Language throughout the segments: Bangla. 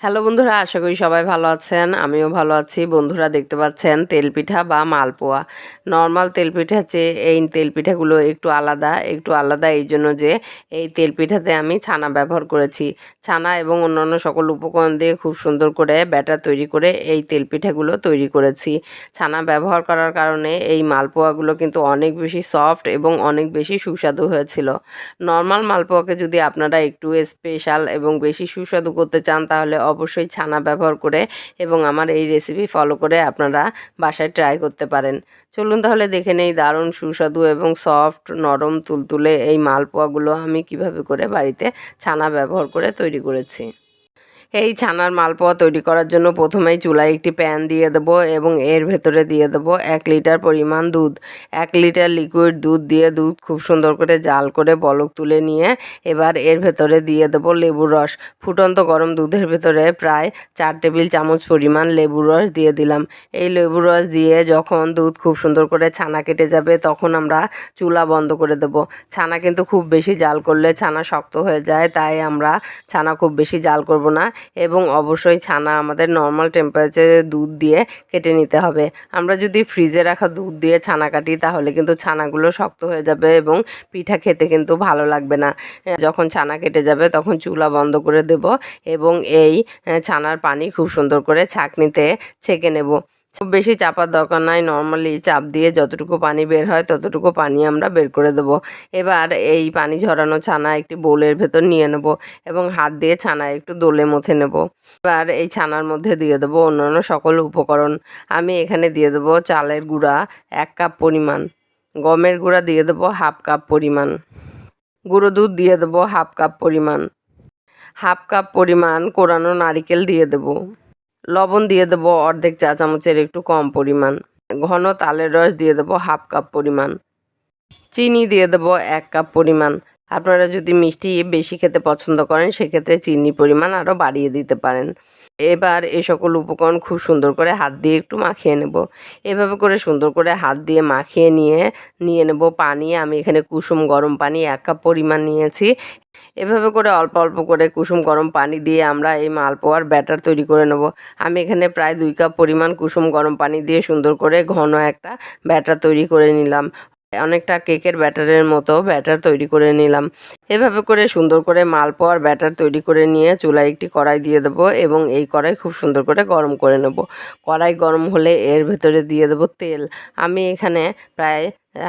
হ্যালো বন্ধুরা, আশা করি সবাই ভালো আছেন। আমিও ভালো আছি। বন্ধুরা দেখতে পাচ্ছেন তেলপিঠা বা মালপোয়া। নর্মাল তেলপিঠা চেয়ে এই তেলপিঠাগুলো একটু আলাদা এই জন্য যে এই তেলপিঠাতে আমি ছানা ব্যবহার করেছি। ছানা এবং অন্যান্য সকল উপকরণ দিয়ে খুব সুন্দর করে ব্যাটার তৈরি করে এই তেলপিঠাগুলো তৈরি করেছি। ছানা ব্যবহার করার কারণে এই মালপোয়াগুলো কিন্তু অনেক বেশি সফট এবং অনেক বেশি সুস্বাদু হয়েছিল। নর্মাল মালপোয়াকে যদি আপনারা একটু স্পেশাল এবং বেশি সুস্বাদু করতে চান তাহলে অবশ্যই ছানা ব্যবহার করে এবং আমার এই রেসিপি ফলো করে আপনারা বাসায় ট্রাই করতে পারেন। চলুন তাহলে দেখে নেই দারুণ সুস্বাদু এবং সফট নরম তুলতুলে এই মালপোয়াগুলো আমি কিভাবে করে বাড়িতে ছানা ব্যবহার করে তৈরি করেছি। এই ছানার মালপোয়া তৈরি করার জন্য প্রথমেই চুলায় একটি প্যান দিয়ে দেবো এবং এর ভেতরে দিয়ে দেবো 1 লিটার পরিমাণ দুধ। 1 লিটার লিকুইড দুধ দিয়ে দুধ খুব সুন্দর করে জাল করে বলক তুলে নিয়ে এবার এর ভেতরে দিয়ে দেবো লেবুর রস। ফুটন্ত গরম দুধের ভেতরে প্রায় 4 টেবিল চামচ পরিমাণ লেবুর রস দিয়ে দিলাম। এই লেবুর রস দিয়ে যখন দুধ খুব সুন্দর করে ছানা কেটে যাবে তখন আমরা চুলা বন্ধ করে দেবো। ছানা কিন্তু খুব বেশি জাল করলে ছানা শক্ত হয়ে যায়, তাই আমরা ছানা খুব বেশি জাল করব না এবং অবশ্যই ছানা আমাদের নর্মাল টেম্পারেচারে দুধ দিয়ে কেটে নিতে হবে। আমরা যদি ফ্রিজে রাখা দুধ দিয়ে ছানা কাটি তাহলে কিন্তু ছানাগুলো শক্ত হয়ে যাবে এবং পিঠা খেতে কিন্তু ভালো লাগবে না। যখন ছানা কেটে যাবে তখন চুলা বন্ধ করে দেব এবং এই ছানার পানি খুব সুন্দর করে ছাঁকনিতে ছেঁকে নেব। খুব বেশি চাপার দরকার নাই, নর্মালি চাপ দিয়ে যতটুকু পানি বের হয় ততটুকু পানি আমরা বের করে দেব। এবার এই পানি ঝরানো ছানা একটি বোলের ভেতর নিয়ে নেব এবং হাত দিয়ে ছানা একটু দোলে মথে নেব। এবার এই ছানার মধ্যে দিয়ে দেবো অন্যান্য সকল উপকরণ। আমি এখানে দিয়ে দেবো চালের গুঁড়া 1 কাপ পরিমাণ, গমের গুঁড়া দিয়ে দেবো 1/2 কাপ পরিমাণ, গুঁড়ো দুধ দিয়ে দেবো 1/2 কাপ পরিমাণ, 1/2 কাপ পরিমাণ কোরানো নারিকেল দিয়ে দেবো, লবণ দিয়ে দেবো অর্ধেক চা চামচের একটু কম পরিমাণ, ঘন তালের রস দিয়ে দেবো 1/2 কাপ পরিমাণ, চিনি দিয়ে দেবো 1 কাপ পরিমাণ। আপনারা যদি মিষ্টি বেশি খেতে পছন্দ করেন সেক্ষেত্রে চিনির পরিমাণ আরও বাড়িয়ে দিতে পারেন। এবার এই সকল উপকরণ খুব সুন্দর করে হাত দিয়ে একটু মাখিয়ে নেব। এভাবে করে সুন্দর করে হাত দিয়ে মাখিয়ে নিয়ে নেব পানি। আমি এখানে কুসুম গরম পানি 1 কাপ পরিমাণ নিয়েছি। এভাবে করে অল্প অল্প করে কুসুম গরম পানি দিয়ে আমরা এই মালপোয়ার ব্যাটার তৈরি করে নেব। আমি এখানে প্রায় 2 কাপ পরিমাণ কুসুম গরম পানি দিয়ে সুন্দর করে ঘন একটা ব্যাটার তৈরি করে নিলাম। অনেকটা কেকের ব্যাটারের মতো ব্যাটার তৈরি করে নিলাম। এভাবে করে সুন্দর করে মালপোয়ার ব্যাটার তৈরি করে নিয়ে চুলায় একটি কড়াই দিয়ে দেবো এবং এই কড়াই খুব সুন্দর করে গরম করে নেব। কড়াই গরম হলে এর ভেতরে দিয়ে দেবো তেল। আমি এখানে প্রায়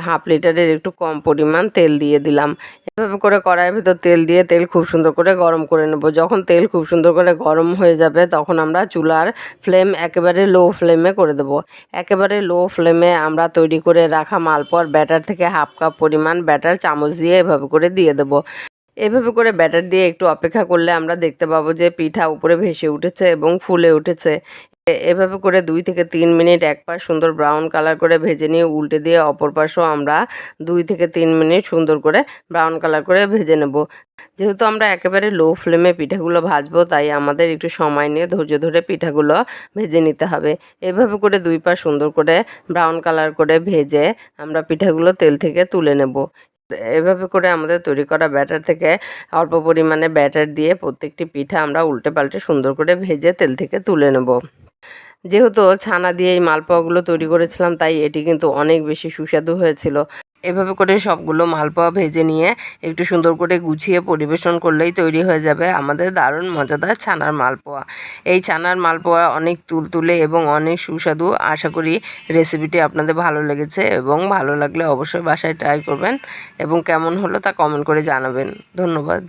1/2 লিটারের একটু কম পরিমাণ তেল দিয়ে দিলাম। এভাবে করে কড়াইয়ের ভেতর তেল দিয়ে তেল খুব সুন্দর করে গরম করে নেব। যখন তেল খুব সুন্দর করে গরম হয়ে যাবে তখন আমরা চুলার ফ্লেম একেবারে লো ফ্লেমে করে দেব। একেবারে লো ফ্লেমে আমরা তৈরি করে রাখা মালপোয়ার ব্যাটার থেকে 1/2 কাপ পরিমাণ ব্যাটার চামচ দিয়ে এভাবে করে দিয়ে দেব। এভাবে করে ব্যাটার দিয়ে একটু অপেক্ষা করলে আমরা দেখতে পাবো যে পিঠা উপরে ভেসে উঠেছে এবং ফুলে উঠেছে। এভাবে করে 2 থেকে 3 মিনিট এক পাশ সুন্দর ব্রাউন কালার করে ভেজে নিয়ে উল্টে দিয়ে অপর পাশও আমরা 2 থেকে 3 মিনিট সুন্দর করে ব্রাউন কালার করে ভেজে নেব। যেহেতু আমরা একেবারে লো ফ্লেমে পিঠাগুলো ভাজবো তাই আমাদের একটু সময় নিয়ে ধৈর্য ধরে পিঠাগুলো ভেজে নিতে হবে। এভাবে করে 2 পাশ সুন্দর করে ব্রাউন কালার করে ভেজে আমরা পিঠাগুলো তেল থেকে তুলে নেব। এভাবে করে আমাদের তৈরি করা ব্যাটার থেকে অল্প পরিমাণে ব্যাটার দিয়ে প্রত্যেকটি পিঠা আমরা উল্টে পাল্টে সুন্দর করে ভেজে তেল থেকে তুলে নেব। যেহেতু ছানা দিয়ে এই মালপোয়াগুলো তৈরি করেছিলাম তাই এটি কিন্তু অনেক বেশি সুস্বাদু হয়েছিল। এভাবে করে সবগুলো মালপোয়া ভেজে নিয়ে একটু সুন্দর করে গুছিয়ে পরিবেশন করলেই তৈরি হয়ে যাবে আমাদের দারুণ মজাদার ছানার মালপোয়া। এই ছানার মালপোয়া অনেক তুলতুলে এবং অনেক সুস্বাদু। আশা করি রেসিপিটি আপনাদের ভালো লেগেছে এবং ভালো লাগলে অবশ্যই বাসায় ট্রাই করবেন এবং কেমন হলো তা কমেন্ট করে জানাবেন। ধন্যবাদ।